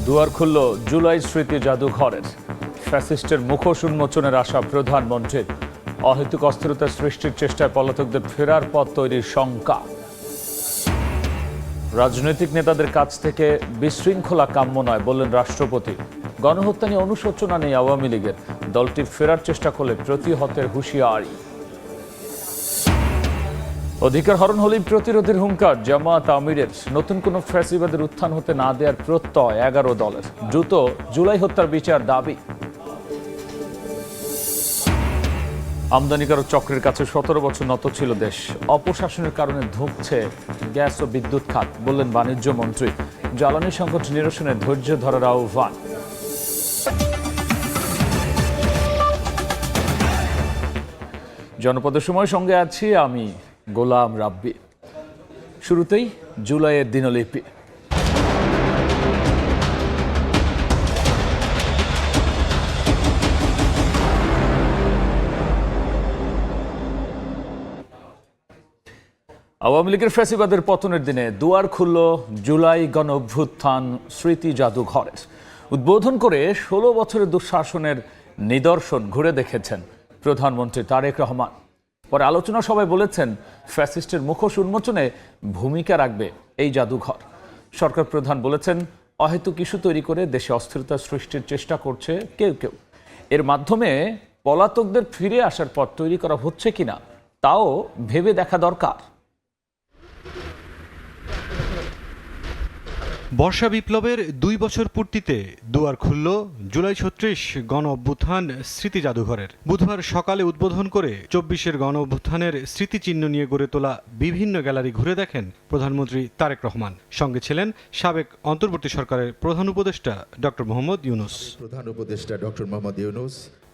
দুয়ার খুলল জুলাই স্মৃতি জাদুঘরের। ফ্যাসিস্টের মুখোশ উন্মোচনের আশা প্রধানমন্ত্রীর। অহেতুক অস্থিরতা সৃষ্টির চেষ্টায় পলাতকদের ফেরার পথ তৈরির শঙ্কা। রাজনৈতিক নেতাদের কাছ থেকে বিশৃঙ্খলা কাম্য নয় বললেন রাষ্ট্রপতি। গণহত্যা নিয়ে অনুশোচনা নেই আওয়ামী লীগের। দলটি ফেরার চেষ্টা করলে প্রতিহতের হুঁশিয়ারি। অধিকার হরণ হলেই প্রতিরোধের হুঙ্কার জামায়াত আমিরের। নতুন কোনো ফ্যাসিবাদের উত্থান হতে না দেওয়ার প্রত্যয় 11 দলের। দ্রুত জুলাই হত্যার বিচার দাবি। আমদানিকারক চক্রের কাছে 17 বছর নত ছিল দেশ। অপশাসনের কারণে ধুঁকছে গ্যাস ও বিদ্যুৎ খাত বললেন বাণিজ্য মন্ত্রী। জ্বালানি সংকট নিরসনে ধৈর্য ধরার আহ্বান। জনপদের সময় সঙ্গে আছি আমি গোলাম রাব্বি। শুরুতেই জুলাইয়ের দিনলিপি। আওয়ামী লীগের ফ্যাসিবাদের পতনের দিনে দুয়ার খুলল জুলাই গণ অভ্যুত্থান স্মৃতি জাদুঘরের। উদ্বোধন করে 16 বছরের দুঃশাসনের নিদর্শন ঘুরে দেখেছেন প্রধানমন্ত্রী তারেক রহমান। পরে আলোচনা সভায় বলেছেন, ফ্যাসিস্টের মুখোশ উন্মোচনে ভূমিকা রাখবে এই জাদুঘর। সরকার প্রধান বলেছেন, অহেতুক ইস্যু তৈরি করে দেশে অস্থিরতা সৃষ্টির চেষ্টা করছে কেউ কেউ। এর মাধ্যমে পলাতকদের ফিরে আসার পথ তৈরি করা হচ্ছে কিনা তাও ভেবে দেখা দরকার। বর্ষা বিপ্লবের 2 বছর পূর্তিতে দুয়ার খুলল জুলাই 36 গণ অভ্যুত্থান স্মৃতি জাদুঘরের। বুধবার সকালে উদ্বোধন করে 24-এর গণ অভ্যুত্থানের স্মৃতিচিহ্ন নিয়ে গড়ে তোলা বিভিন্ন গ্যালারি ঘুরে দেখেন প্রধানমন্ত্রী তারেক রহমান। সঙ্গে ছিলেন সাবেক অন্তর্বর্তী সরকারের প্রধান উপদেষ্টা ডক্টর মোহাম্মদ ইউনূস।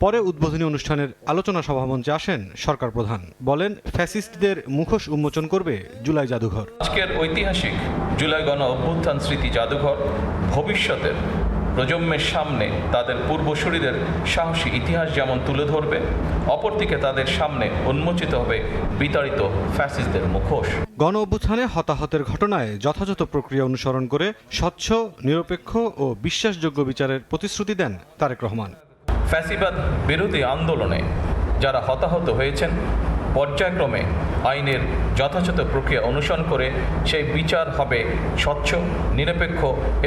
পরে উদ্বোধনী অনুষ্ঠানের আলোচনা সভামঞ্চে আসেন সরকার প্রধান। বলেন, ফ্যাসিস্টদের মুখোশ উন্মোচন করবে জুলাই জাদুঘর। আজকের ঐতিহাসিক জুলাই গণ অভ্যুত্থান স্মৃতি জাদুঘর ভবিষ্যতের প্রজন্মের সামনে তাদের পূর্বসূরিদের সাহসী ইতিহাস যেমন তুলে ধরবে, অপরদিকে তাদের সামনে উন্মোচিত হবে বিতাড়িত ফ্যাসিস্টদের মুখোশ। গণ অভ্যুত্থানে হতাহতের ঘটনায় যথাযথ প্রক্রিয়া অনুসরণ করে স্বচ্ছ, নিরপেক্ষ ও বিশ্বাসযোগ্য বিচারের প্রতিশ্রুতি দেন তারেক রহমান। ফ্যাসিবাদ বিরোধী আন্দোলনে যারা হতাহত হয়েছেন, পর্যায়ক্রমে আইনের যথাযথ প্রক্রিয়া অনুসরণ করে সেই বিচার হবে স্বচ্ছ, নিরপেক্ষ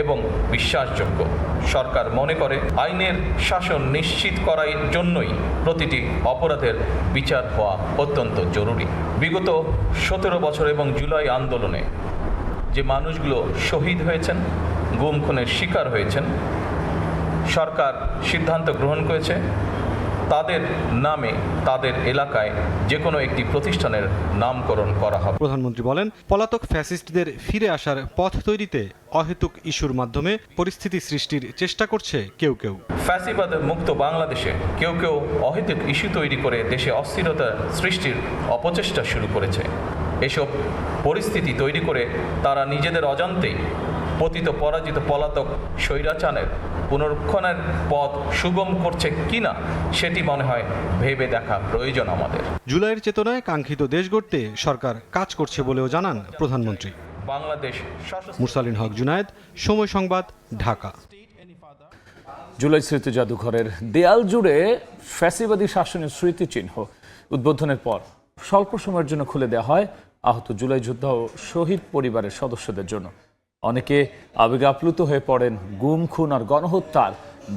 এবং বিশ্বাসযোগ্য। সরকার মনে করে আইনের শাসন নিশ্চিত করার জন্যই প্রতিটি অপরাধের বিচার হওয়া অত্যন্ত জরুরি। বিগত 17 বছর এবং জুলাই আন্দোলনে যে মানুষগুলো শহীদ হয়েছেন, গুম খুনের শিকার হয়েছেন, সরকার সিদ্ধান্ত গ্রহণ করেছে তাদের নামে তাদের এলাকায় যে কোনো একটি প্রতিষ্ঠানের নামকরণ করা হবে। প্রধানমন্ত্রী বলেন, পলাতক ফ্যাসিস্টদের ফিরে আসার পথ তৈরিতে অহেতুক ইস্যুর মাধ্যমে পরিস্থিতি সৃষ্টির চেষ্টা করছে কেউ কেউ। ফ্যাসিবাদ মুক্ত বাংলাদেশে কেউ কেউ অহেতুক ইস্যু তৈরি করে দেশে অস্থিরতা সৃষ্টির অপচেষ্টা শুরু করেছে। এসব পরিস্থিতি তৈরি করে তারা নিজেদের অজান্তেই পতিত পরাজিত পলাতক স্বৈরাচারের পুনরুত্থানের পথ সুগম করছে কিনা সেটি মনে হয় ভেবে দেখা প্রয়োজন আমাদের। জুলাইয়ের চেতনায় কাঙ্ক্ষিত দেশ গড়তে সরকার কাজ করছে বলেও জানান প্রধানমন্ত্রী। বাংলাদেশ মুরসালিন হক জুনায়েদ, সময় সংবাদ, ঢাকা। জুলাই স্মৃতি জাদুঘরের দেয়াল জুড়ে ফ্যাসিবাদী শাসনের স্মৃতিচিহ্ন উদ্বোধনের পর স্বল্প সময়ের জন্য খুলে দেওয়া হয় আহত জুলাই যোদ্ধা ও শহীদ পরিবারের সদস্যদের জন্য। অনেকে আবেগে আপ্লুত হয়ে পড়েন গুম খুন আর গণহত্যার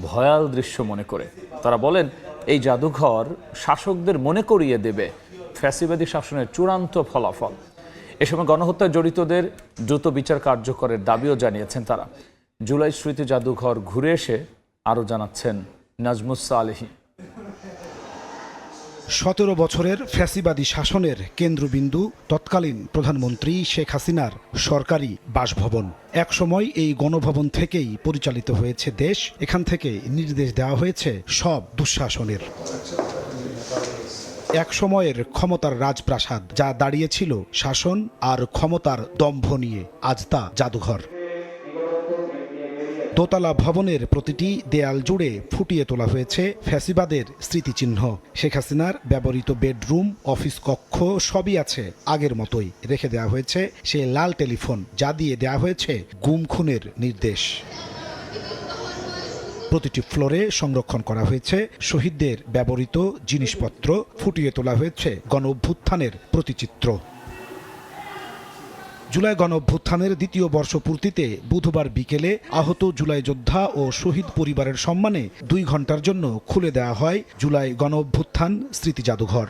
ভয়াল দৃশ্য মনে করে। তারা বলেন, এই জাদুঘর শাসকদের মনে করিয়ে দেবে ফ্যাসিবাদী শাসনের চূড়ান্ত ফলাফল। এ সময় গণহত্যায় জড়িতদের দ্রুত বিচার কার্যকরের দাবিও জানিয়েছেন তারা। জুলাই স্মৃতি জাদুঘর ঘুরে এসে আরও জানাচ্ছেন নাজমুস সালেহী। 17 বছরের ফ্যাসিবাদী শাসনের কেন্দ্রবিন্দু তৎকালীন প্রধানমন্ত্রী শেখ হাসিনার সরকারি বাসভবন। একসময় এই গণভবন থেকেই পরিচালিত হয়েছে দেশ। এখান থেকে নির্দেশ দেওয়া হয়েছে সব দুঃশাসনের। এক সময়ের ক্ষমতার রাজপ্রাসাদ, যা দাঁড়িয়েছিল শাসন আর ক্ষমতার দম্ভ নিয়ে, আজ তা জাদুঘর। দোতলা ভবনের প্রতিটি দেয়াল জুড়ে ফুটিয়ে তোলা হয়েছে ফ্যাসিবাদের স্মৃতিচিহ্ন। শেখ হাসিনার ব্যবহৃত বেডরুম, অফিস কক্ষ সবই আছে আগের মতোই। রেখে দেওয়া হয়েছে সে লাল টেলিফোন, যা দিয়ে দেওয়া হয়েছে গুম খুনের নির্দেশ। প্রতিটি ফ্লোরে সংরক্ষণ করা হয়েছে শহীদদের ব্যবহৃত জিনিসপত্র, ফুটিয়ে তোলা হয়েছে গণ অভ্যুত্থানের প্রতিচিত্র। জুলাই গণ অভ্যুত্থানের দ্বিতীয় বর্ষপূর্তিতে বুধবার বিকেলে আহত জুলাই যোদ্ধা ও শহীদ পরিবারের সম্মানে 2 ঘন্টার জন্য খুলে দেওয়া হয় জুলাই গণ অভ্যুত্থান স্মৃতি জাদুঘর।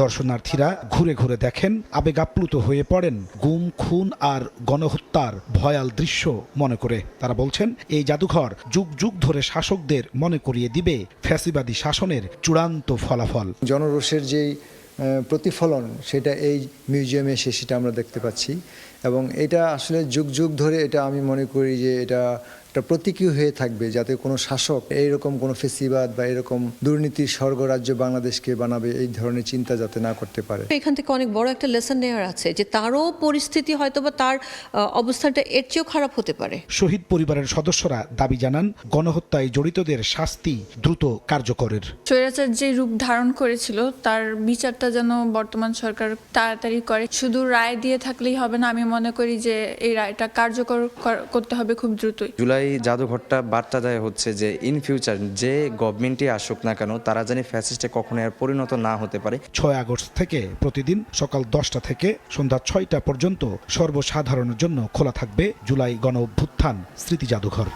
দর্শনার্থীরা ঘুরে ঘুরে দেখেন, আবেগাপ্লুত হয়ে পড়েন গুম, খুন আর গণহত্যার ভয়াল দৃশ্য মনে করে। তারা বলছেন, এই জাদুঘর যুগ যুগ ধরে শাসকদের মনে করিয়ে দিবে ফ্যাসিবাদী শাসনের চূড়ান্ত ফলাফল। জনরোষের যেই প্রতিফলন সেটা এই মিউজিয়ামে এসে সেটা আমরা দেখতে পাচ্ছি, এবং এটা আসলে যুগ যুগ ধরে এটা আমি মনে করি যে এটা একটা প্রতীকী হয়ে থাকবে, যাতে কোনো শাসক এইরকম কোনো ফেসিবাদ বা এরকম দুর্নীতির স্বর্গরাজ্য বাংলাদেশকে বানাবে এই ধরনের চিন্তা যাতে না করতে পারে। এখান থেকে অনেক বড় একটা লেসন নেওয়ার আছে যে তারও পরিস্থিতি হয়তো বা তার অবস্থাটা এর চেয়েও খারাপ হতে পারে। শহীদ পরিবারের সদস্যরা দাবি জানান, গণহত্যায় জড়িতদের শাস্তি দ্রুত কার্যকরের। স্বৈরাচার যে রূপ ধারণ করেছিল তার বিচারটা যেন বর্তমান সরকার তাড়াতাড়ি করে। শুধু রায় দিয়ে থাকলেই হবে না, আমি মনে করি যে এই রায়টা কার্যকর করতে হবে খুব দ্রুতই। জুলাই জাদুঘরটা বার্তা দেয় হচ্ছে যে ইন ফিউচার যে গভর্নমেন্টই আসুক না কেন, তারা জানি ফ্যাসিস্টে কখনো আর পরিণত না হতে পারে। 6 আগস্ট থেকে প্রতিদিন সকাল 10টা থেকে সন্ধ্যা 6টা পর্যন্ত সর্বসাধারণের জন্য খোলা থাকবে জুলাই গণ অভ্যুত্থান স্মৃতি জাদুঘর।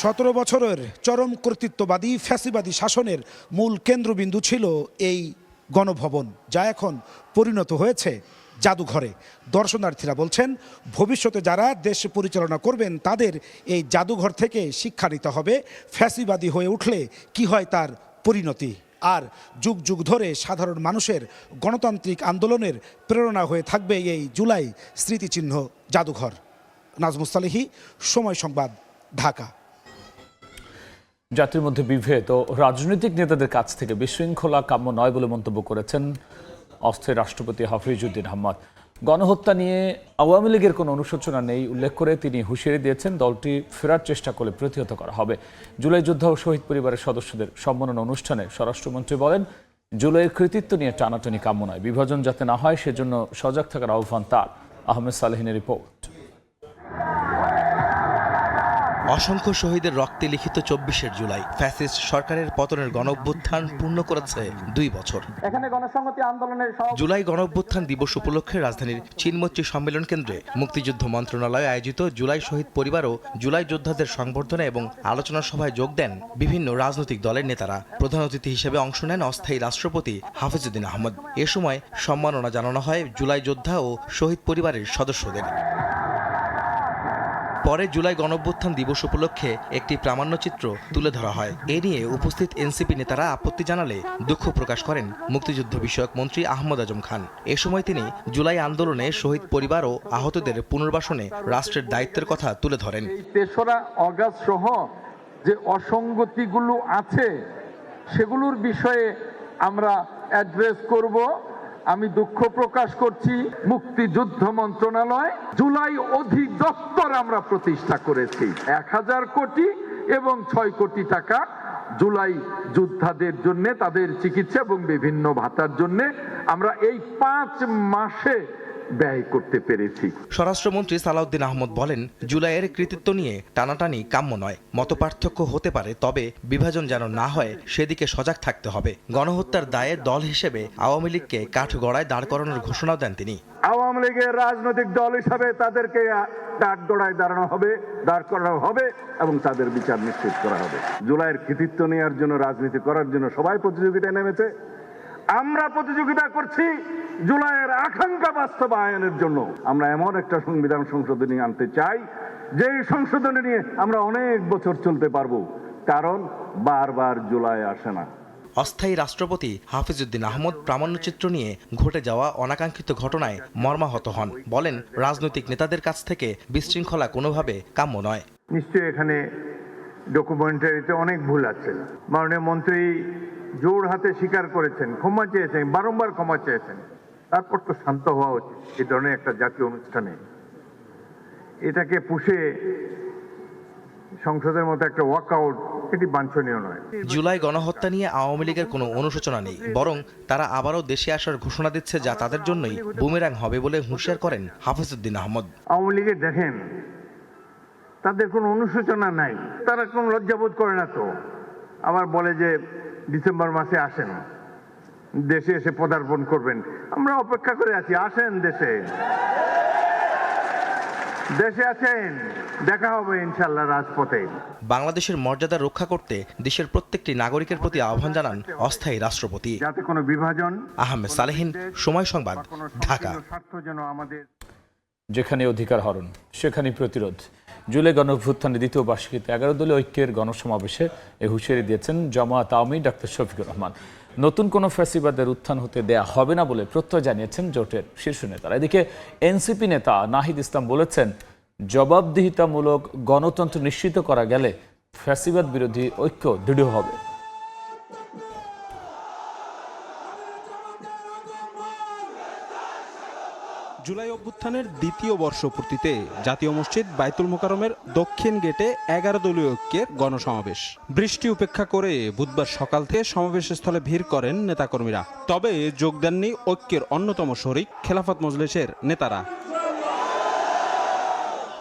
17 বছরের চরম কর্তৃত্ববাদী ফ্যাসিবাদী শাসনের মূল কেন্দ্রবিন্দু ছিল এই গণভবন, যা এখন পরিণত হয়েছে জাদুঘরে। দর্শনার্থীরা বলছেন, ভবিষ্যতে যারা দেশ পরিচালনা করবেন তাদের এই জাদুঘর থেকে শিক্ষা নিতে হবে, ফ্যাসিবাদী হয়ে উঠলে কি হয় তার পরিণতি। আর যুগ যুগ ধরে সাধারণ মানুষের গণতান্ত্রিক আন্দোলনের প্রেরণা হয়ে থাকবে এই জুলাই স্মৃতিচিহ্ন জাদুঘর। নাজমুস সালেহী, সময় সংবাদ, ঢাকা। জাতির মধ্যে বিভেদ ও রাজনৈতিক নেতাদের কাছ থেকে বিশৃঙ্খলা কাম্য নয় বলে মন্তব্য করেছেন অস্থায়ী রাষ্ট্রপতি হাফিজউদ্দিন আহমদ। গণহত্যা নিয়ে আওয়ামী লীগের কোনো অনুশোচনা নেই উল্লেখ করে তিনি হুঁশিয়ারি দিয়েছেন, দলটি ফেরার চেষ্টা করলে প্রতিহত করা হবে। জুলাই যোদ্ধা ও শহীদ পরিবারের সদস্যদের সম্মাননা অনুষ্ঠানে স্বরাষ্ট্রমন্ত্রী বলেন, জুলাইয়ের কৃতিত্ব নিয়ে টানাটানি কাম্য নয়, বিভাজন যাতে না হয় সেজন্য সজাগ থাকার আহ্বান তার। আহমেদ সালেহিনের রিপোর্ট। অসংখ্য শহীদের রক্তে লিখিত 24শে জুলাই ফ্যাসিস্ট সরকারের পতনের গণঅভ্যুত্থান পূর্ণ করেছে 2 বছর। জুলাই গণঅভ্যুত্থান দিবস উপলক্ষে রাজধানীর চীনমৈত্রী সম্মেলন কেন্দ্রে মুক্তিযুদ্ধ মন্ত্রণালয় আয়োজিত জুলাই শহীদ পরিবার ও জুলাই যোদ্ধাদের সংবর্ধনা এবং আলোচনা সভায় যোগ দেন বিভিন্ন রাজনৈতিক দলের নেতারা। প্রধান অতিথি হিসেবে অংশ নেন অস্থায়ী রাষ্ট্রপতি হাফিজউদ্দিন আহমদ। এ সময় সম্মাননা জানানো হয় জুলাই যোদ্ধা ও শহীদ পরিবারের সদস্যদের। পরে জুলাই গণঅভ্যুত্থান দিবস উপলক্ষে একটি প্রামাণ্যচিত্র তুলে ধরা হয়। এ নিয়ে উপস্থিত এনসিপি নেতারা আপত্তি জানালে দুঃখ প্রকাশ করেন মুক্তিযুদ্ধ বিষয়ক মন্ত্রী আহমদ আজম খান। এ সময় তিনি জুলাই আন্দোলনে শহীদ পরিবার ও আহতদের পুনর্বাসনে রাষ্ট্রের দায়িত্বের কথা তুলে ধরেন। 3রা আগস্ট সহ যে অসঙ্গতিগুলো আছে সেগুলোর বিষয়ে আমরা অ্যাড্রেস করব। আমি দুঃখ প্রকাশ করছি, মুক্তিযুদ্ধ মন্ত্রণালয় জুলাই অধিদপ্তর আমরা প্রতিষ্ঠা করেছি। 1000 কোটি এবং 6 কোটি টাকা জুলাই যোদ্ধাদের জন্য, তাদের চিকিৎসা এবং বিভিন্ন ভাতার জন্য আমরা এই 5 মাসে ব্যয় করতে পেরেছি। স্বরাষ্ট্রমন্ত্রী সালাউদ্দিন আহমদ বলেন, জুলাইয়ের কৃতিত্ব নিয়ে টানাটানি কাম্য নয়, মতপার্থক্য হতে পারে, তবে বিভাজন যেন না হয় সেদিকে সজাগ থাকতে হবে। গণহত্যার দায়ে দল হিসেবে আওয়ামী লীগকে কাঠগড়ায় দাঁড় করানোর ঘোষণাও দেন তিনি। আওয়ামী লীগের রাজনৈতিক দল হিসাবে তাদেরকে কাঠগড়ায় দাঁড় করানো হবে এবং তাদের বিচার নিশ্চিত করা হবে। জুলাইয়ের কৃতিত্ব নেওয়ার জন্য, রাজনীতি করার জন্য সবাই প্রতিযোগিতায় নেমেছে। আমরা প্রতিযোগিতা করছি জুলাইয়ের আকাঙ্ক্ষা বাস্তবায়নের জন্য। আমরা এমন একটা সংবিধান সংশোধনী আনতে চাই যে সংশোধনী নিয়ে আমরা অনেক বছর চলতে পারবো, কারণ বারবার জুলাই আসে না। অস্থায়ী রাষ্ট্রপতি হাফিজউদ্দিন আহমদ প্রামাণ্যচিত্র নিয়ে ঘটে যাওয়া অনাকাঙ্ক্ষিত ঘটনায় মর্মাহত হন। বলেন, রাজনৈতিক নেতাদের কাছ থেকে বিশৃঙ্খলা কোনোভাবে কাম্য নয়। নিশ্চয়ই এখানে ডকুমেন্টারিতে অনেক ভুল আছে। মাননীয় মন্ত্রী জোর হাতে স্বীকার করেছেন, ক্ষমা চেয়েছেন, বারংবার ক্ষমা চেয়েছেন। তারপর তো শান্ত হওয়া উচিত। এই ধরনের একটা জাতীয় অনুষ্ঠানে এটাকে পুষে সংসদের মতো একটা ওয়াকআউট, এটি বাঞ্ছনীয় নয়। জুলাই গণহত্যা নিয়ে আওয়ামী লীগের কোনো অনুশোচনা নেই, বরং তারা আবারও দেশে আসার ঘোষণা দিচ্ছে, যা তাদের জন্যই বুমেরাং হবে বলে হুঁশিয়ার করেন হাফিজউদ্দিন আহমদ। আওয়ামী লীগের দেখেন তাদের কোনো অনুশোচনা নাই, তারা কোনো লজ্জাবোধ করে না। তো আবার বলে যে ডিসেম্বর মাসে আসেন, দেশে এসে পদার্পণ করবেন। আমরা অপেক্ষা করে আছি, আসেন দেশে, দেশে আছেন, দেখা হবে ইনশাল্লাহ রাজপথে। বাংলাদেশের মর্যাদা রক্ষা করতে দেশের প্রত্যেকটি নাগরিকের প্রতি আহ্বান জানান অস্থায়ী রাষ্ট্রপতি। যাতে কোনো বিভাজন। আহমেদ সালেহীন, সময় সংবাদ, ঢাকা। যেখানে অধিকার হরণ সেখানে প্রতিরোধ। জুলাই গণঅভ্যুত্থানের দ্বিতীয় বার্ষিকীতে 11 দলীয় ঐক্যের গণসমাবেশে এ হুঁশিয়ারি দিয়েছেন জামায়াত আওয়ামী ডাক্তার শফিকুর রহমান। নতুন কোনো ফ্যাসিবাদের উত্থান হতে দেয়া হবে না বলে প্রত্যয় জানিয়েছেন জোটের শীর্ষ নেতারা। এদিকে এনসিপি নেতা নাহিদ ইসলাম বলেছেন, জবাবদিহিতামূলক গণতন্ত্র নিশ্চিত করা গেলে ফ্যাসিবাদ বিরোধী ঐক্য দৃঢ় হবে। জুলাই অভ্যুত্থানের দ্বিতীয় বর্ষপূর্তিতে জাতীয় মসজিদ বাইতুল মোকাররমের দক্ষিণ গেটে 11 দলীয় ঐক্যের গণসমাবেশ। বৃষ্টি উপেক্ষা করে বুধবার সকাল থেকে সমাবেশ স্থলে ভিড় করেন নেতাকর্মীরা। তবে যোগ দেননি ঐক্যের অন্যতম শরিক খেলাফত মজলিসের নেতারা।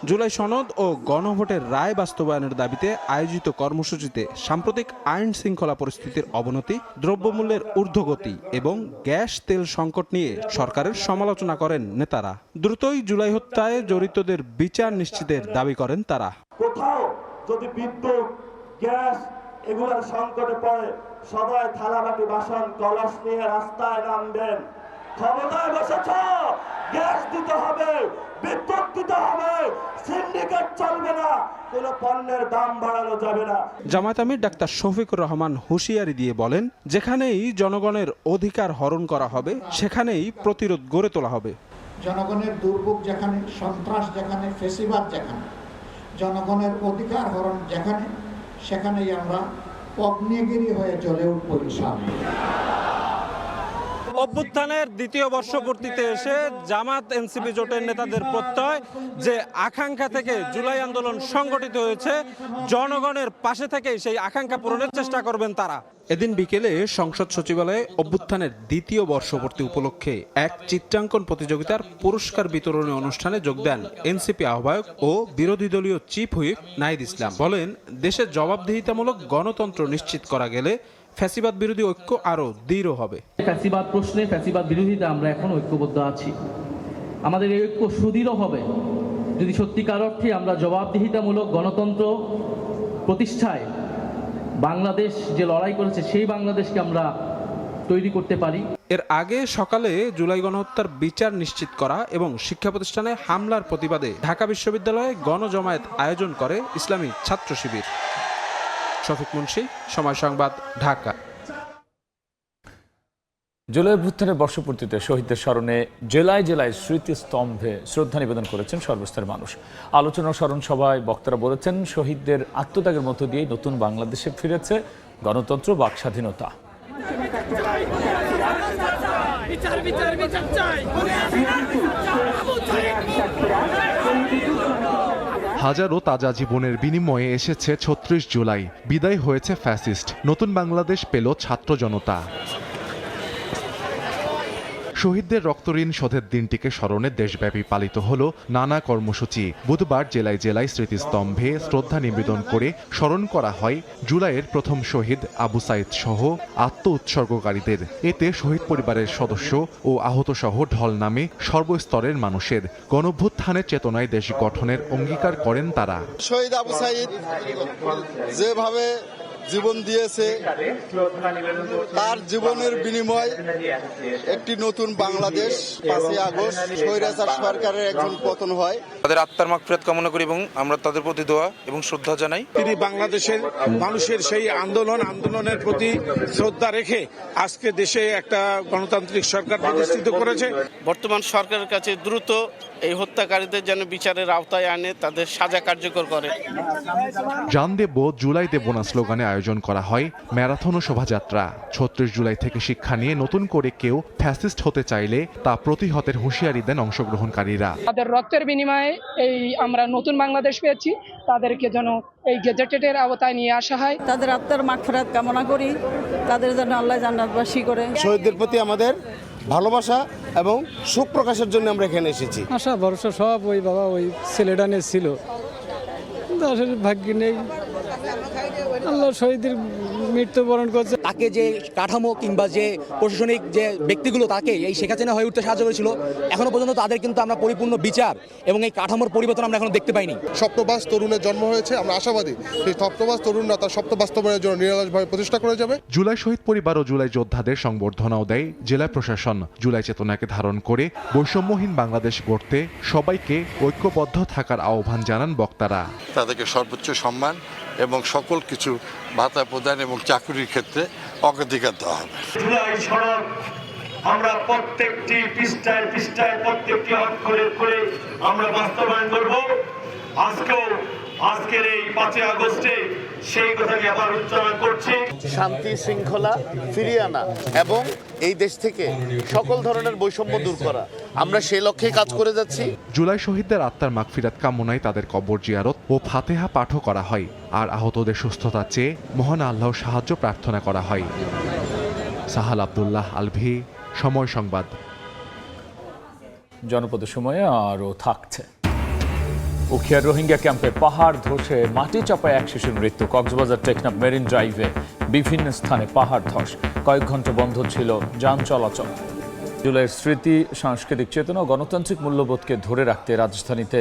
জুলাই সনদ ও গণভোটের রায় বাস্তবায়নের দাবিতে আয়োজিত কর্মসূচিতে সাম্প্রতিক আইন শৃঙ্খলা পরিস্থিতির অবনতি, দ্রব্যমূল্যের ঊর্ধ্বগতি এবং গ্যাস তেল সংকট নিয়ে সরকারের সমালোচনা করেন নেতারা। দ্রুতই জুলাই হত্যায় জড়িতদের বিচার নিশ্চিতের দাবি করেন তারা। কোথাও যদি বিদ্যুৎ, গ্যাস এগুলোর সংকটে পড়ে, সবাই থালাবাটি বাসন কলস নিয়ে রাস্তায় নামবেন। ক্ষমতায় বসেছ, গ্যাস দিতে হবে, বিদ্যুৎ দিতে হবে, সিন্ডিকেট চলবে না, কোনো পণ্যের দাম বাড়ানো যাবে না। জামায়াত আমির ডাক্তার শফিকুর রহমান হুঁশিয়ারি দিয়ে বলেন, যেখানেই জনগণের অধিকার হরণ করা হবে সেখানেই প্রতিরোধ গড়ে তোলা হবে। জনগণের দুর্ভোগ যেখানে, সন্ত্রাস যেখানে, ফ্যাসিবাদ যেখানে, জনগণের অধিকার হরণ যেখানে, সেখানেই আমরা অগ্নিগিরি হয়ে জ্বলে উঠব ইনশাআল্লাহ। অভ্যুত্থানের দ্বিতীয় বর্ষপূর্তিতে এসে জামাত এনসিপি জোটের নেতাদের প্রত্যয় যে আকাঙ্ক্ষা থেকে জুলাই আন্দোলন সংগঠিত হয়েছে, জনগণের পাশে থেকে সেই আকাঙ্ক্ষা পূরণের চেষ্টা করবেন তারা। এদিন বিকেলে সংসদ সচিবালয়ে অভ্যুত্থানের দ্বিতীয় বর্ষপূর্তি উপলক্ষে এক চিত্রাঙ্কন প্রতিযোগিতার পুরস্কার বিতরণী অনুষ্ঠানে যোগ দেন এনসিপি আহ্বায়ক ও বিরোধী দলীয় চিফ হুইপ নাহিদ ইসলাম। বলেন, দেশে জবাবদিহিতামূলক গণতন্ত্র নিশ্চিত করা গেলে ফ্যাসিবাদ বিরোধী ঐক্য আরো দৃঢ় হবে। ফ্যাসিবাদ প্রশ্নে, ফ্যাসিবাদ বিরোধিতা আমরা এখন ঐক্যবদ্ধ আছি। আমাদের এই ঐক্য সুদৃঢ় হবে যদি সত্যিকার অর্থে আমরা জবাবদিহিতামূলক গণতন্ত্র প্রতিষ্ঠায় বাংলাদেশ যে লড়াই করেছে সেই বাংলাদেশকে আমরা তৈরি করতে পারি। এর আগে সকালে জুলাই গণহত্যার বিচার নিশ্চিত করা এবং শিক্ষা প্রতিষ্ঠানে হামলার প্রতিবাদে ঢাকা বিশ্ববিদ্যালয়ে গণজমায়েত আয়োজন করে ইসলামী ছাত্র শিবির। শফিক মুন্সি, সময় সংবাদ, ঢাকা। জুলাই অভ্যুত্থানের বর্ষপূর্তিতে শহীদদের স্মরণে জেলায় জেলায় স্মৃতিস্তম্ভে শ্রদ্ধা নিবেদন করেছেন সর্বস্তরের মানুষ। আলোচনা স্মরণ সভায় বক্তারা বলেছেন, শহীদদের আত্মত্যাগের মধ্য দিয়ে নতুন বাংলাদেশে ফিরেছে গণতন্ত্র, বাক স্বাধীনতা। হাজারো তাজা জীবনের বিনিময়ে এসেছে ৩৬ জুলাই। বিদায় হয়েছে ফ্যাসিস্ট, নতুন বাংলাদেশ পেল ছাত্র জনতা। শহীদদের রক্তঋণ শোধের দিনটিকে স্মরণে দেশব্যাপী পালিত হল নানা কর্মসূচি। বুধবার জেলায় জেলায় স্মৃতিস্তম্ভে শ্রদ্ধা নিবেদন করে স্মরণ করা হয় জুলাইয়ের প্রথম শহীদ আবু সাইদ সহ আত্ম উৎসর্গকারীদের। এতে শহীদ পরিবারের সদস্য ও আহত সহ ঢল নামে সর্বস্তরের মানুষের। গণঅভ্যুত্থানের চেতনায় দেশ গঠনের অঙ্গীকার করেন তারা। শহীদ আবু সাইদ যেভাবে জীবন দিয়েছে, তার জীবনের বিনিময় একটি নতুন বাংলাদেশ। 5ই আগস্ট স্বৈরাচার সরকারের একজন পতন হয়। তাদের আত্মার মাগফিরাত কামনা করি এবং আমরা তাদের প্রতি দোয়া এবং শ্রদ্ধা জানাই। তিনি বাংলাদেশের মানুষের সেই আন্দোলনের প্রতি শ্রদ্ধা রেখে আজকে দেশে একটা গণতান্ত্রিক সরকার প্রতিষ্ঠিত করেছে। বর্তমান সরকারের কাছে দ্রুত এই হত্যাকারীদের যেন বিচারের আওতায় আনে, তাদের সাজা কার্যকর করে। জান দেব জুলাই দেব না স্লোগানে আয়োজন করা হয় ম্যারাথন ও শোভাযাত্রা। ৩৬ জুলাই থেকে শিক্ষা নিয়ে নতুন করে কেউ ফ্যাসিস্ট হতে চাইলে তা প্রতিহতের হুঁশিয়ারি দেন অংশগ্রহণকারীরা। তাদের রক্তের বিনিময়ে এই আমরা নতুন বাংলাদেশ পেয়েছি, তাদেরকে যেন এই গেজেটের আওতায় নিয়ে আসা হয়। তাদের আত্মার মাগফিরাত কামনা করি, তাদের যেন আল্লাহ জান্নাতবাসী করে। শহীদদের প্রতি আমাদের ভালোবাসা এবং শোক প্রকাশের জন্য আমরা এখানে এসেছি। আশা ভরসা সব ওই বাবা ওই ছেলেটা ছিল, কিন্তু আসলে ভাগ্য নেই, আল্লাহ শহীদের মৃত্যুবরণ করছে। তাকে যে কাঠামো কিংবা যে প্রশাসনিক যে ব্যক্তিগুলো তাকে এই শেখ হাসিনা হয়ে উঠতে সাহায্য করেছিল, এখনো পর্যন্ত তাদের কিন্তু আমরা পরিপূর্ণ বিচার এবং এই কাঠামোর পরিবর্তন আমরা এখনো দেখতে পাইনি। স্বপ্নবাস তরুণের জন্ম হয়েছে, আমরা আশাবাদী সেই স্বপ্নবাস তরুণরা তার স্বপ্ন বাস্তবায়নের জন্য নিরলসভাবে প্রচেষ্টা করে যাবে। জুলাই শহীদ পরিবার ও জুলাই যোদ্ধাদের সংবর্ধনাও দেয় জেলা প্রশাসন। জুলাই চেতনাকে ধারণ করে বৈষম্যহীন বাংলাদেশ গড়তে সবাইকে ঐক্যবদ্ধ থাকার আহ্বান জানান বক্তারা। তাদেরকে সর্বোচ্চ সম্মান এবং সকল কিছু ভাতা প্রদান এবং চাকরির ক্ষেত্রে অগ্রাধিকার দেওয়া হবে। জুলাই সনদ আমরা প্রত্যেকটি পৃষ্ঠায় প্রত্যেকটি অক্ষরে আমরা বাস্তবায়ন করব। আজকের এই 5 আগস্টে সেই কথাকে আবার উচ্চারণ করছি। শান্তি শৃঙ্খলা ফিরিয়ে আনা এবং এই দেশ থেকে সকল ধরনের বৈষম্য দূর করা, আমরা সেই লক্ষ্যে কাজ করে যাচ্ছি। জুলাই শহীদদের আত্মার মাগফিরাত কামনায় তাদের কবর জিয়ারত ও ফাতেহা পাঠও করা হয়, আর আহতদের সুস্থতা চেয়ে মহান আল্লাহর সাহায্য প্রার্থনা করা হয়। সাহাল আব্দুল্লাহ আলভি, সময় সংবাদ। জনপদের সময়ে আরও থাকছে। উখিয়ার রোহিঙ্গা ক্যাম্পে পাহাড় ধসে মাটি চাপায় এক শিশুর মৃত্যু। কক্সবাজার টেকনাফ মেরিন ড্রাইভে বিভিন্ন স্থানে পাহাড় ধস, কয়েক ঘন্টা বন্ধ ছিল যান চলাচল। জুলাইয়ের স্মৃতি, সাংস্কৃতিক চেতনা ও গণতান্ত্রিক মূল্যবোধকে ধরে রাখতে রাজধানীতে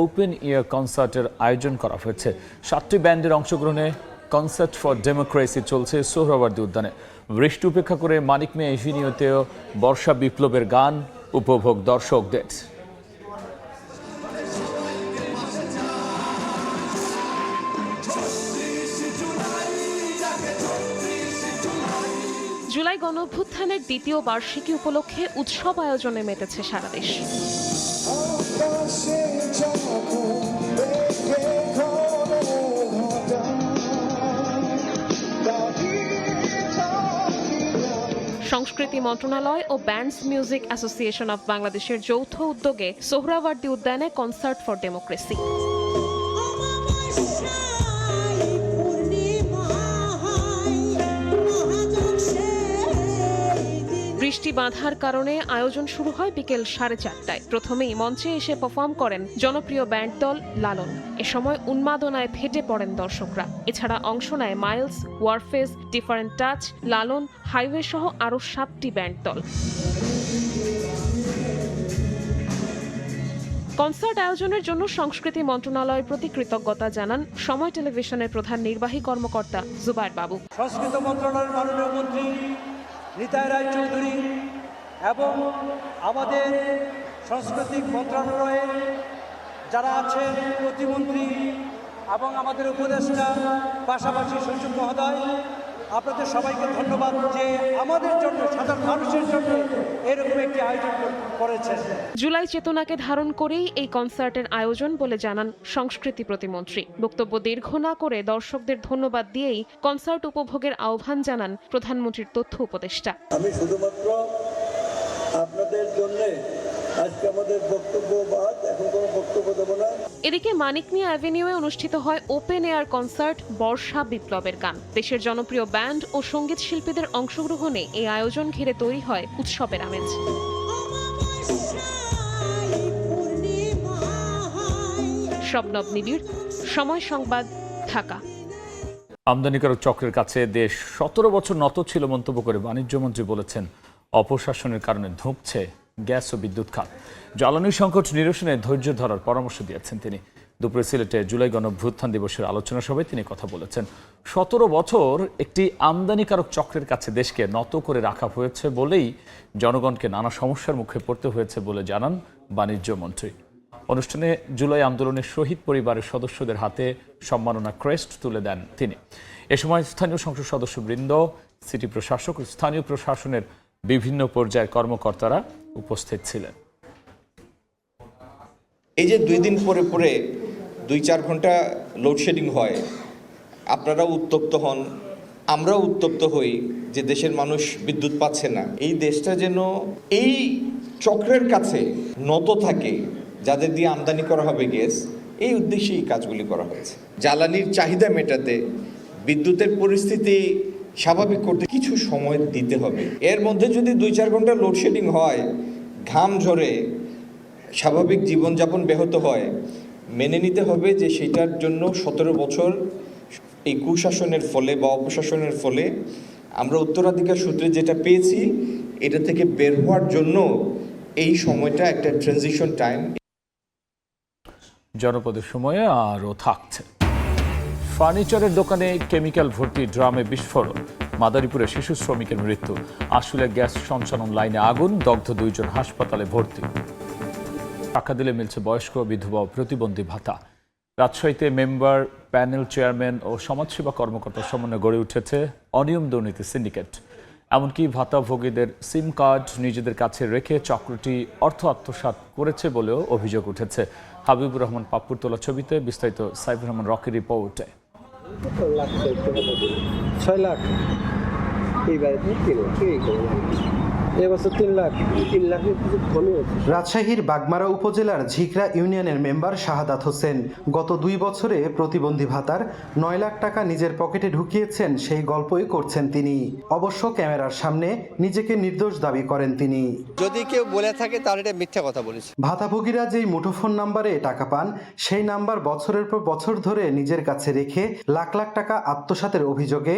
ওপেন ইয়ার কনসার্টের আয়োজন করা হয়েছে। 7টি ব্যান্ডের অংশগ্রহণে কনসার্ট ফর ডেমোক্রেসি চলছে সোহরাওয়ার্দী উদ্যানে। বৃষ্টি উপেক্ষা করে মানিক মিয়া এভিনিউতেও বর্ষা বিপ্লবের গান উপভোগ দর্শকদের। জুলাই গণঅভ্যুত্থানের দ্বিতীয় বার্ষিকী উপলক্ষে উৎসব আয়োজনে মেতেছে সারা দেশ। সংস্কৃতি মন্ত্রণালয় ও ব্যান্ডস মিউজিক অ্যাসোসিয়েশন অব বাংলাদেশের যৌথ উদ্যোগে সোহরাওয়ার্দী উদ্যানে কনসার্ট ফর ডেমোক্রেসি। বৃষ্টি বাধার কারণে আয়োজন শুরু হয় বিকেল 4:30টায়। প্রথমেই মঞ্চে এসে পারফর্ম করেন জনপ্রিয় ব্যান্ড দল লালন। এ সময় উন্মাদনায় ফেটে পড়েন দর্শকরা। এছাড়া অংশ নেয় মাইলস, ওয়ারফেজ, ডিফারেন্ট টাচ, লালন, হাইওয়ে সহ আরও 7টি ব্যান্ড দল। কনসার্ট আয়োজনের জন্য সংস্কৃতি মন্ত্রণালয়ের প্রতি কৃতজ্ঞতা জানান সময় টেলিভিশনের প্রধান নির্বাহী কর্মকর্তা জুবায়ের বাবু। সংস্কৃতি মন্ত্রণালয়ের মাননীয় মন্ত্রী নিতাই রায় চৌধুরী এবং আমাদের সাংস্কৃতিক মন্ত্রণালয়ে যারা আছেন প্রতিমন্ত্রী এবং আমাদের উপদেষ্টা, পাশাপাশি সচিব মহোদয়, আপনাদের সবাইকে ধন্যবাদ যে আমাদের জন্য, সাধারণ মানুষের জন্য এরকম একটি আয়োজন করেছেন। জুলাই চেতনাকে ধারণ করেই এই কনসার্টের আয়োজন বলে জানান সংস্কৃতি প্রতিমন্ত্রী। বক্তব্য দীর্ঘ না করে দর্শকদের ধন্যবাদ দিয়েই কনসার্ট উপভোগের আহ্বান জানান প্রধানমন্ত্রীর তথ্য উপদেষ্টা। আমি শুধুমাত্র আপনাদের জন্য আজকে আমাদের বক্তব্য এখন কোনো বক্তব্য দেব না। এদিকে মানিক মিয়া অ্যাভিনিউয়ে অনুষ্ঠিত হয় ওপেন এয়ার কনসার্ট বর্ষা বিপ্লবের গান। দেশের জনপ্রিয় ব্যান্ড ও সঙ্গীত শিল্পীদের অংশগ্রহণে এই আয়োজন ঘিরে তৈরি হয় উৎসবের আমেজ। শবনব নিবিড়, সময় সংবাদ, ঢাকা। আমদানিকারক চক্রের কাছে দেশ 17 বছর নত ছিল মন্তব্য করে বাণিজ্যমন্ত্রী বলেছেন, অপশাসনের কারণে ধুঁকছে গ্যাস ও বিদ্যুৎ খাত। জ্বালানি সংকট নিরসনে ধৈর্য ধরার পরামর্শ দিয়েছেন তিনি। দুপুরে সিলেটে জুলাই গণঅভ্যুত্থান দিবসের আলোচনা সভায় তিনি কথা বলেছেন। 17 বছর একটি আমদানিকারক চক্রের কাছে দেশকে নত করে রাখা হয়েছে বলেই জনগণকে নানা সমস্যার মুখে পড়তে হয়েছে বলে জানান বাণিজ্যমন্ত্রী। অনুষ্ঠানে জুলাই আন্দোলনের শহীদ পরিবারের সদস্যদের হাতে সম্মাননা ক্রেস্ট তুলে দেন তিনি। এ সময় স্থানীয় সংসদ সদস্যবৃন্দ, সিটি প্রশাসক ও স্থানীয় প্রশাসনের বিভিন্ন পর্যায়ের কর্মকর্তারা উপস্থিত ছিলেন। এই যে 2 দিন পরে 2-4 ঘন্টা লোডশেডিং হয়, আপনারাও উত্তপ্ত হন, আমরাও উত্তপ্ত হই যে দেশের মানুষ বিদ্যুৎ পাচ্ছে না। এই দেশটা যেন এই চক্রের কাছে নত থাকে, যাদের দিয়ে আমদানি করা হবে গ্যাস, এই উদ্দেশ্যে এই কাজগুলি করা হয়েছে। জ্বালানির চাহিদা মেটাতে, বিদ্যুতের পরিস্থিতি স্বাভাবিক করতে কিছু সময় দিতে হবে। এর মধ্যে যদি 2-4 ঘন্টা লোডশেডিং হয়, ঘাম ঝরে, স্বাভাবিক জীবনযাপন ব্যাহত হয়, মেনে নিতে হবে যে সেটার জন্য 17 বছর এই কুশাসনের ফলে বা অপশাসনের ফলে আমরা উত্তরাধিকার সূত্রে যেটা পেয়েছি এটা থেকে বের হওয়ার জন্য এই সময়টা একটা ট্রানজিশন টাইম। জনপদের সময়ে আরও থাকছে। ফার্নিচারের দোকানে কেমিক্যাল ভর্তি ড্রামে বিস্ফোরণ, মাদারীপুরে শিশু শ্রমিকের মৃত্যু, আশুলিয়া গ্যাস সঞ্চালন লাইনে আগুন, দগ্ধ 2 জন হাসপাতালে ভর্তি। টাকা দিলে মিলছে বয়স্ক, বিধবা ও প্রতিবন্ধী ভাতা। রাজশাহীতে মেম্বার, প্যানেল চেয়ারম্যান ও সমাজসেবা কর্মকর্তার সমন্বয়ে গড়ে উঠেছে অনিয়ম দুর্নীতি সিন্ডিকেট। এমনকি ভাতাভোগীদের সিম কার্ড নিজেদের কাছে রেখে চক্রটি অর্থ আত্মসাৎ করেছে বলেও অভিযোগ উঠেছে। হাবিবুর রহমান পাপ্পুর তোলা ছবিতে বিস্তারিত সাইফুর রহমান রকির রিপোর্টে। 6 লাখ এবছর 3 লাখ রাজশাহীর বাগমারা উপজেলার ঝিকরা ইউনিয়নের মেম্বার শাহাদাত হোসেন গত 2 বছরে প্রতিবন্ধী ভাতার 9 লাখ টাকা নিজের পকেটে ঢুকিয়েছেন, সেই গল্পই করছেন তিনি। অবশ্য ক্যামেরার সামনে নিজেকে নির্দোষ দাবি করেন তিনি। যদি কেউ বলে থাকে তাহলে এটা মিথ্যা কথা বলেছে। ভাতাভোগীরা যেই মুঠোফোন নাম্বারে টাকা পান সেই নাম্বার বছরের পর বছর ধরে নিজের কাছে রেখে লাখ লাখ টাকা আত্মসাতের অভিযোগে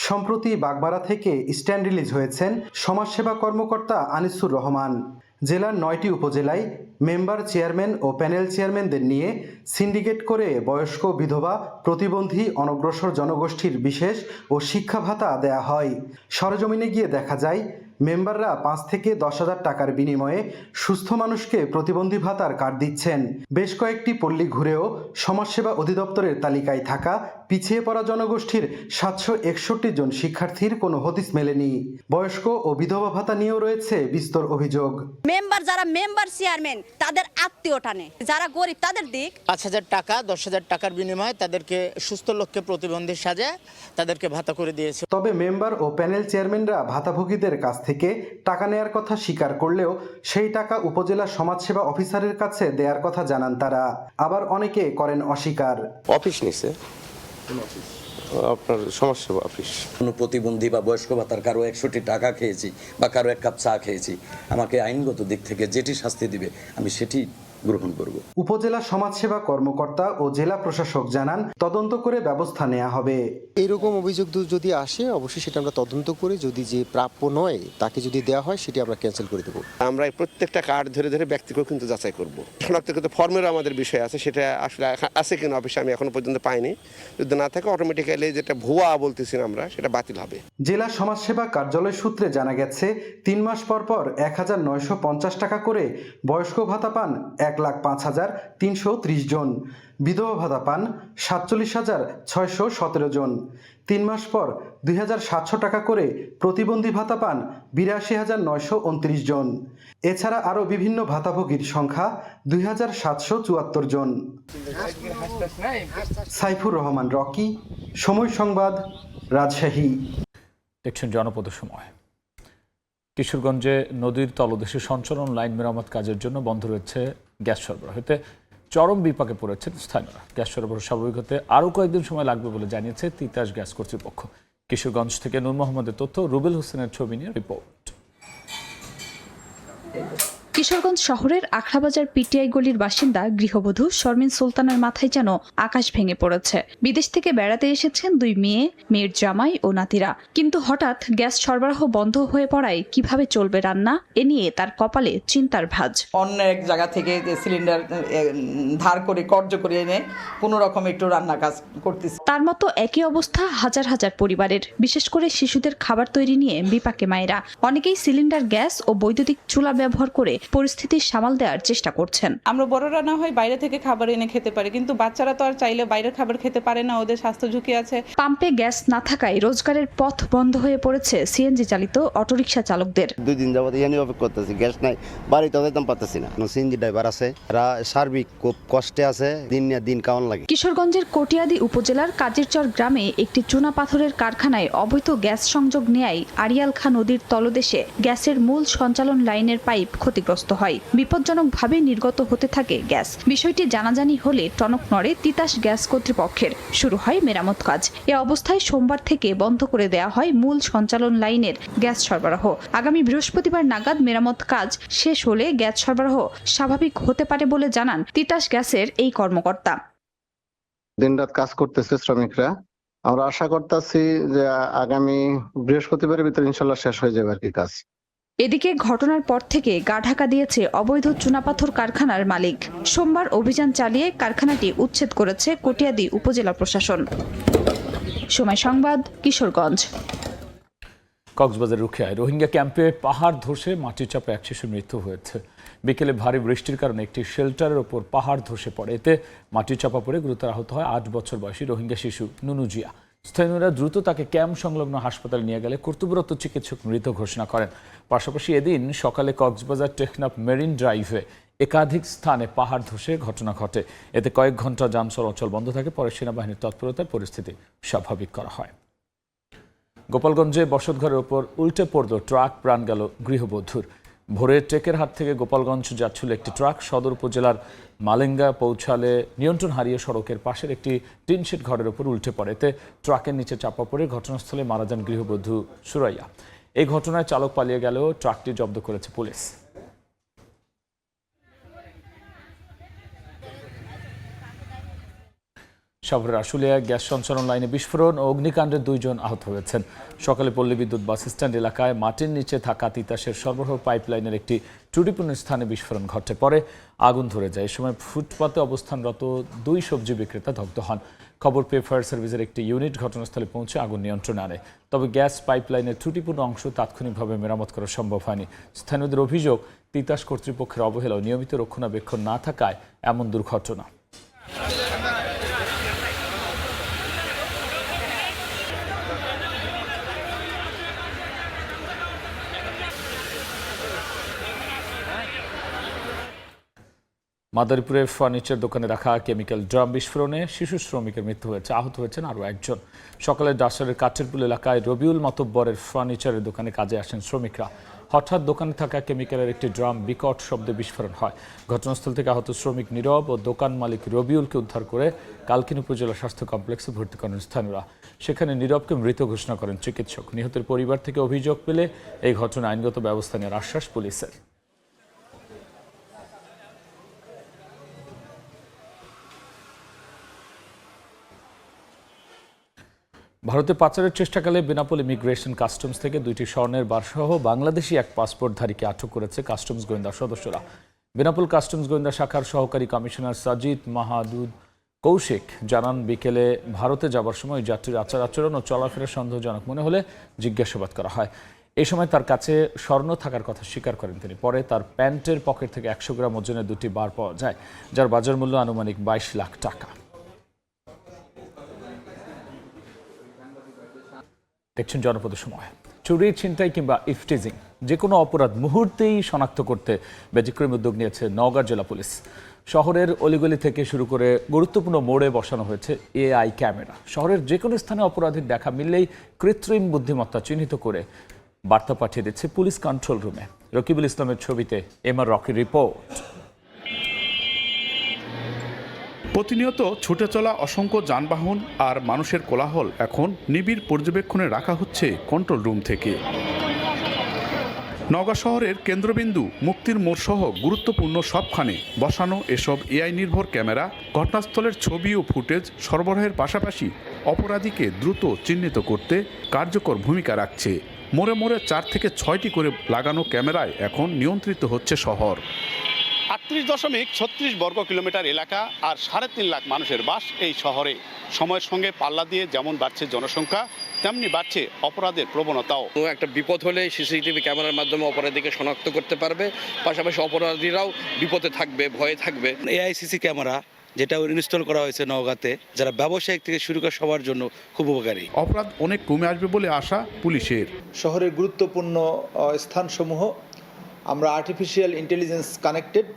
সম্প্রতি বাগমারা থেকে স্ট্যান্ড রিলিজ হয়েছেন সমাজসেবা কর্মকর্তা আনিসুর রহমান। জেলার 9টি উপজেলায় মেম্বার, চেয়ারম্যান ও প্যানেল চেয়ারম্যানদের নিয়ে সিন্ডিকেট করে বয়স্ক, বিধবা, প্রতিবন্ধী, অনগ্রসর জনগোষ্ঠীর বিশেষ ও শিক্ষা ভাতা দেয়া হয়। সরেজমিনে গিয়ে দেখা যায় মেম্বাররা 5 থেকে 10,000 টাকার বিনিময়ে সুস্থ মানুষকে প্রতিবন্ধী ভাতার কার্ড দিচ্ছেন। বেশ কয়েকটি পল্লী ঘুরেও সমাজসেবা অধিদপ্তরের তালিকায় থাকা পিছিয়ে পড়া জনগোষ্ঠীর 761 জন শিক্ষার্থীর কোনো হদিস মেলেনি। বয়স্ক ও বিধবা ভাতা নিয়েও রয়েছে বিস্তর অভিযোগ। মেম্বার যারা মেম্বার, চেয়ারম্যান তাদের আত্মীয় টানে, যারা গরিব তাদের দিক 5,000 টাকা 10,000 টাকার বিনিময়ে তাদেরকে সুস্থ লোককে প্রতিবন্ধী সাজায় তাদেরকে ভাতা করে দিয়েছে। তবে মেম্বার ও প্যানেল চেয়ারম্যানরা ভাতাভোগীদের কাছ থেকে টাকা নেয়ার কথা স্বীকার করলেও সেই টাকা উপজেলা সমাজসেবা অফিসারের কাছে দেওয়ার কথা জানান তারা। আবার অনেকে করেন অস্বীকার। অফিস নিছে, আপনার সমাজসেবা অফিস। কোনো প্রতিবন্ধী বা বয়স্ক ভাতার কারো 100টি টাকা খেয়েছি বা কারো 1 কাপ চা খেয়েছি, আমাকে আইনগত দিক থেকে যেটি শাস্তি দিবে আমি সেটি গ্রহণ করব। উপজেলা সমাজসেবা কর্মকর্তা ও জেলা প্রশাসক জানান তদন্ত করে ব্যবস্থা নেওয়া হবে। এইরকম অভিযোগ যদি আসে অবশ্যই সেটা আমরা তদন্ত করে যদি যে প্রাপ্য নয় তাকে যদি দেওয়া হয় সেটি আমরা ক্যান্সেল করে দেবো। আমরা প্রত্যেকটা কার্ড ধরে ধরে ব্যক্তিকেও কিন্তু যাচাই করব। শনাক্তকৃত ফর্মেরও আমাদের বিষয় আছে, সেটা আসলে আছে কিনা অফিসে আমি এখনো পর্যন্ত পাইনি। যদি না থাকে অটোমেটিক্যালি যেটা ভুয়া বলতেছি আমরা সেটা বাতিল হবে। জেলা সমাজসেবা কার্যালয় সূত্রে জানা গেছে 3 মাস পর পর 1950 টাকা করে বয়স্ক ভাতা পান 1,05,330 জন, বিধবা ভাতা পান 47,617 জন। 3 মাস পর 2,700 টাকা করে প্রতিবন্ধী ভাতা পান 82,929 জন। এছাড়া আরও বিভিন্ন ভাতাভোগীর সংখ্যা 2,774 জন। সাইফুর রহমান রকি, সময় সংবাদ, রাজশাহী। দেখছেন জনপদের সময়। কিশোরগঞ্জে নদীর তলদেশে সঞ্চালন লাইন মেরামত কাজের জন্য বন্ধ রয়েছে গ্যাস সরবরাহ। এতে চরম বিপাকে পড়েছেন স্থানীয়রা। গ্যাস সরবরাহ স্বাভাবিক হতে আরও কয়েকদিন সময় লাগবে বলে জানিয়েছে তিতাস গ্যাস কর্তৃপক্ষ। কিশোরগঞ্জ থেকে নূর মোহাম্মদের তথ্য, রুবেল হোসেনের ছবি নিয়ে রিপোর্ট। কিশোরগঞ্জ শহরের আখড়াবাজার পিটিআই গলির বাসিন্দা গৃহবধূ শর্মিন সুলতানের মাথায় যেন আকাশ ভেঙে পড়েছে। বিদেশ থেকে বেড়াতে এসেছেন 2 মেয়ে, মেয়ের জামাই ও নাতিরা, কিন্তু হঠাৎ গ্যাস সরবরাহ বন্ধ হয়ে পড়ায় কিভাবে চলবে রান্না, এ নিয়ে তার কপালে চিন্তার ভাঁজ। অন্য এক জায়গা থেকে সিলিন্ডার ধার করে কর্জ করে এনে কোনো রকম একটু রান্না কাজ করতেছে। তার মতো একই অবস্থা হাজার হাজার পরিবারের, বিশেষ করে শিশুদের খাবার তৈরি নিয়ে বিপাকে মায়েরা। অনেকেই সিলিন্ডার গ্যাস ও বৈদ্যুতিক চুলা ব্যবহার করে পরিস্থিতি সামাল দেওয়ার চেষ্টা করছেন। আমরা বড়রা না হয় বাইরে থেকে খাবার এনে খেতে পারি, কিন্তু বাচ্চারা তো আর চাইলে বাইরের খাবার খেতে পারে না, ওদের স্বাস্থ্য ঝুঁকি আছে। পাম্পে গ্যাস না থাকায় রোজগারের পথ বন্ধ হয়ে পড়েছে সিএনজি চালিত অটোরিকশা চালকদের। 2 দিন যাবত এখানে অপেক্ষা করতেছি, গ্যাস নাই, বাড়িতে যেতাম পারতেছি না। সিএনজি ড্রাইভার আছে, এরা সার্বিক খুব কষ্টে আছে, দিন নিয়ে দিন কাউন লাগে। কিশোরগঞ্জের কটিয়াদি উপজেলার কাজিরচর গ্রামে একটি চুনা পাথরের কারখানায় অবৈধ গ্যাস সংযোগ নেয় আড়িয়াল খাঁ নদীর তলদেশে গ্যাসের মূল সঞ্চালন লাইনের পাইপ ক্ষতিগ্রস্ত ক্ষতিগ্রস্ত হয়। বিপজ্জনকভাবে নির্গত হতে থাকে গ্যাস। বিষয়টি জানাজানি হলে টনক নড়ে তিতাস গ্যাস কর্তৃপক্ষের। শুরু হয় মেরামত কাজ। এ অবস্থায় সোমবার থেকে বন্ধ করে দেওয়া হয় মূল সঞ্চালন লাইনের গ্যাস সরবরাহ। আগামী বৃহস্পতিবার নাগাদ মেরামত কাজ শেষ হলে গ্যাস সরবরাহ স্বাভাবিক হতে পারে বলে জানান তিতাস গ্যাসের এই কর্মকর্তা। দিনরাত কাজ করতেছে শ্রমিকরা। আমরা আশা করতেছি যে আগামী বৃহস্পতিবারের ভিতরে ইনশাল্লাহ শেষ হয়ে যাবে আর কি কাজ। এদিকে ঘটনার পর থেকে গা ঢাকা দিয়েছে অবৈধ চুনাপাথর কারখানার মালিক। সোমবার অভিযান চালিয়ে কারখানাটি উচ্ছেদ করেছে কটিয়াদী উপজেলা প্রশাসন। সময় সংবাদ, কিশোরগঞ্জ। কক্সবাজার রুখিয়ায় রোহিঙ্গা ক্যাম্পে পাহাড় ধসে মাটির চাপে এক শিশুর মৃত্যু হয়েছে। বিকেলে ভারী বৃষ্টির কারণে একটি শেল্টারের ওপর পাহাড় ধসে পড়ে। এতে মাটির চাপা পড়ে গুরুতর আহত হয় 8 বছর বয়সী রোহিঙ্গা শিশু নুনু জিয়া। স্থানীয়রা দ্রুত তাকে ক্যাম্প সংলগ্ন হাসপাতালে নিয়ে গেলে কর্তব্যরত চিকিৎসক মৃত ঘোষণা করেন। পাশাপাশি এদিন সকালে কক্সবাজার টেকনাফ মেরিন ড্রাইভে একাধিক স্থানে পাহাড় ধসে ঘটনা ঘটে। এতে কয়েক ঘন্টা যান চলাচল বন্ধ থাকে। পরে সেনাবাহিনীর তৎপরতায় পরিস্থিতি স্বাভাবিক করা হয়। গোপালগঞ্জে বসতঘরের ওপর উল্টে পড়ল ট্রাক, প্রাণ গেল গৃহবধূর। ভোরে টেকের হাট থেকে গোপালগঞ্জ যাচ্ছিল একটি ট্রাক। সদর উপজেলার মালেঙ্গা পৌঁছালে নিয়ন্ত্রণ হারিয়ে সড়কের পাশের একটি টিনশেড ঘরের ওপর উল্টে পড়ে। এতে ট্রাকের নিচে চাপা পড়ে ঘটনাস্থলে মারা যান গৃহবধূ সুরাইয়া। এই ঘটনায় চালক পালিয়ে গেলেও ট্রাকটি জব্দ করেছে পুলিশ। শহরের আশুলিয়ায় গ্যাস সঞ্চালন লাইনে বিস্ফোরণ ও অগ্নিকাণ্ডে 2 জন আহত হয়েছেন। সকালে পল্লী বিদ্যুৎ বাস স্ট্যান্ড এলাকায় মাটির নিচে থাকা তিতাসের সরবরাহ পাইপলাইনের একটি ত্রুটিপূর্ণ স্থানে বিস্ফোরণ ঘটে। পরে আগুন ধরে যায়। এ সময় ফুটপাতে অবস্থানরত 2 সবজি বিক্রেতা দগ্ধ হন। খবর পেয়ে ফায়ার সার্ভিসের একটি ইউনিট ঘটনাস্থলে পৌঁছে আগুন নিয়ন্ত্রণে আনে। তবে গ্যাস পাইপলাইনের ত্রুটিপূর্ণ অংশ তাৎক্ষণিকভাবে মেরামত করা সম্ভব হয়নি। স্থানীয়দের অভিযোগ, তিতাস কর্তৃপক্ষের অবহেলা ও নিয়মিত রক্ষণাবেক্ষণ না থাকায় এমন দুর্ঘটনা। মাদারীপুরে ফার্নিচার দোকানে রাখা কেমিক্যাল ড্রাম বিস্ফোরণে শিশু শ্রমিকের মৃত্যু হয়েছে। আহত হয়েছেন আরও একজন। সকালে ডাসারের কাঠেরপুল এলাকায় রবিউল মাতব্বরের ফার্নিচারের দোকানে কাজে আসেন শ্রমিকরা। হঠাৎ দোকানে থাকা কেমিক্যালের একটি ড্রাম বিকট শব্দে বিস্ফোরণ হয়। ঘটনাস্থল থেকে আহত শ্রমিক নীরব ও দোকান মালিক রবিউলকে উদ্ধার করে কালকিনি উপজেলা স্বাস্থ্য কমপ্লেক্সে ভর্তি করেন স্থানীয়রা। সেখানে নীরবকে মৃত ঘোষণা করেন চিকিৎসক। নিহতের পরিবার থেকে অভিযোগ পেলে এই ঘটনায় আইনগত ব্যবস্থা নেওয়ার আশ্বাস পুলিশের। ভারতে পাচারের চেষ্টাকালে বেনাপোল ইমিগ্রেশন কাস্টমস থেকে 2টি স্বর্ণের বারসহ বাংলাদেশি এক পাসপোর্টধারীকে আটক করেছে কাস্টমস গোয়েন্দা সদস্যরা। বেনাপোল কাস্টমস গোয়েন্দা শাখার সহকারী কমিশনার সাজিদ মাহাদুদ কৌশিক জানান, বিকেলে ভারতে যাবার সময় যাত্রীর আচার-আচরণ ও চলাফেরা সন্দেহজনক মনে হলে জিজ্ঞাসাবাদ করা হয়। এই সময় তার কাছে স্বর্ণ থাকার কথা স্বীকার করেন তিনি। পরে তার প্যান্টের পকেট থেকে 100 গ্রাম ওজনের 2টি বার পাওয়া যায়, যার বাজার মূল্য আনুমানিক 22 লাখ টাকা। দেখছেন জনপদ সময়। চুরি, ছিনতাই কিংবা ইফটিজিং যে কোনো অপরাধ মুহূর্তেই শনাক্ত করতে ব্যতিক্রমী উদ্যোগ নিয়েছে নওগাঁ জেলা পুলিশ। শহরের অলিগলি থেকে শুরু করে গুরুত্বপূর্ণ মোড়ে বসানো হয়েছে AI ক্যামেরা। শহরের যে কোনো স্থানে অপরাধীর দেখা মিললেই কৃত্রিম বুদ্ধিমত্তা চিহ্নিত করে বার্তা পাঠিয়ে দিচ্ছে পুলিশ কন্ট্রোল রুমে। রকিবুল ইসলামের ছবিতে MR রকির রিপোর্ট। প্রতিনিয়ত ছুটে চলা অসংখ্য যানবাহন আর মানুষের কোলাহল এখন নিবিড় পর্যবেক্ষণে রাখা হচ্ছে কন্ট্রোল রুম থেকে। নওগাঁ শহরের কেন্দ্রবিন্দু মুক্তির মোড় সহ গুরুত্বপূর্ণ সবখানে বসানো এসব AI নির্ভর ক্যামেরা ঘটনাস্থলের ছবি ও ফুটেজ সরবরাহের পাশাপাশি অপরাধীকে দ্রুত চিহ্নিত করতে কার্যকর ভূমিকা রাখছে। মোড়ে মোড়ে 4 থেকে 6টি করে লাগানো ক্যামেরায় এখন নিয়ন্ত্রিত হচ্ছে শহর। 38.36 বর্গ কিলোমিটার এলাকা আর 3.5 লাখ মানুষের বাস এই শহরে। সময়ের সঙ্গে পাল্লা দিয়ে যেমন বাড়ছে জনসংখ্যা, তেমনি বাড়ছে অপরাধের প্রবণতাও। একটা বিপদ হলে CCTV ক্যামেরার মাধ্যমে অপরাধীকে শনাক্ত করতে পারবে, পাশাপাশি অপরাধীরাও বিপদে থাকবে, ভয়ে থাকবে। AICC ক্যামেরা যেটা ইনস্টল করা হয়েছে নওগাঁতে, যারা ব্যবসায়িক থেকে শুরু করে সবার জন্য খুব উপকারী। অপরাধ অনেক কমে আসবে বলে আশা পুলিশের। শহরের গুরুত্বপূর্ণ স্থানসমূহ আমরা আর্টিফিশিয়াল ইন্টেলিজেন্স কানেক্টেড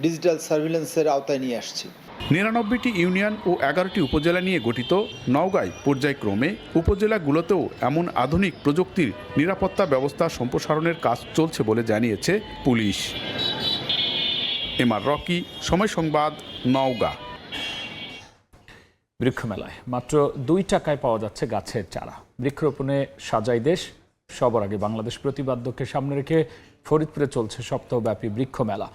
ডিজিটাল সার্ভিলেন্সের আওতায় নিয়ে আসছি। ৯৯টি ইউনিয়ন ও ১১টি উপজেলা নিয়ে গঠিত নওগাঁয় পর্যায়ক্রমে উপজেলাগুলোতেও এমন আধুনিক প্রযুক্তির নিরাপত্তা ব্যবস্থা সম্প্রসারণের কাজ চলছে বলে জানিয়েছে পুলিশ। এমআর রকি, সময় সংবাদ, নওগাঁ। বৃক্ষমেলায় মাত্র ২ টাকায় পাওয়া যাচ্ছে গাছের চারা। বৃক্ষরোপণে সাজাই দেশ। সবার আগে বাংলাদেশ প্রতিপাদ্যকে সামনে রেখে ফরিদপুরে চলছে সপ্তাহব্যাপী বৃক্ষ মেলা।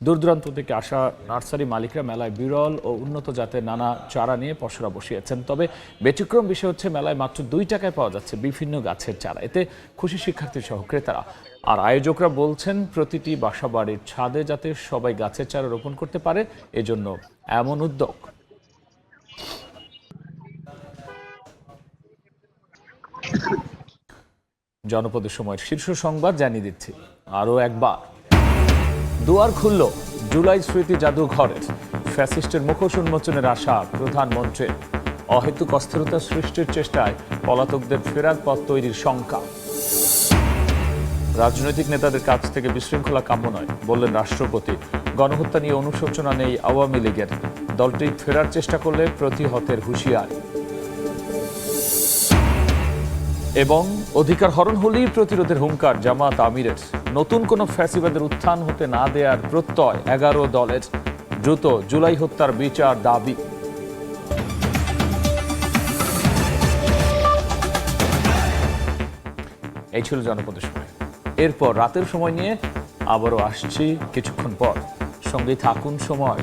দূর দূরান্ত থেকে আসা নার্সারি মালিকরা মেলায় বিরল ও উন্নত জাতের নানা চারা নিয়ে পসরা বসিয়েছেন। তবে ব্যতিক্রম বিষয় হচ্ছে মেলায় মাত্র ২ টাকায় পাওয়া যাচ্ছে বিভিন্ন গাছের চারা। এতে খুশি শিক্ষার্থী সহ ক্রেতারা। আর আয়োজকরা বলছেন প্রতিটি বাসাবাড়ির ছাদে যাতে সবাই গাছের চারা রোপণ করতে পারে, এজন্য এমন উদ্যোগ। জনপদের সময়ের শীর্ষ সংবাদ জানিয়ে দিচ্ছি আরও একবার। দুয়ার খুলল জুলাই স্মৃতি জাদুঘরের। ফ্যাসিস্টের মুখোশ উন্মোচনের আশা প্রধানমন্ত্রীর। অহেতুক অস্থিরতা সৃষ্টির চেষ্টায় পলাতকদের ফেরার পথ তৈরির শঙ্কা। রাজনৈতিক নেতাদের কাছ থেকে বিশৃঙ্খলা কাম্য নয় বললেন রাষ্ট্রপতি। গণহত্যা নিয়ে অনুশোচনা নেই আওয়ামী লীগের। দলটি ফেরার চেষ্টা করলে প্রতিহতের হুঁশিয়ারি। এবং অধিকার হরণ হলেই প্রতিরোধের হুঙ্কার জামাত আমিরের। নতুন কোনো ফ্যাসিবাদের উত্থান হতে না দেওয়ার প্রত্যয় 11 দলের। দ্রুত জুলাই হত্যার বিচার দাবি। এই ছিল জনপদের সময়। এরপর রাতের সময় নিয়ে আবারও আসছি কিছুক্ষণ পর। সঙ্গে থাকুন সময়।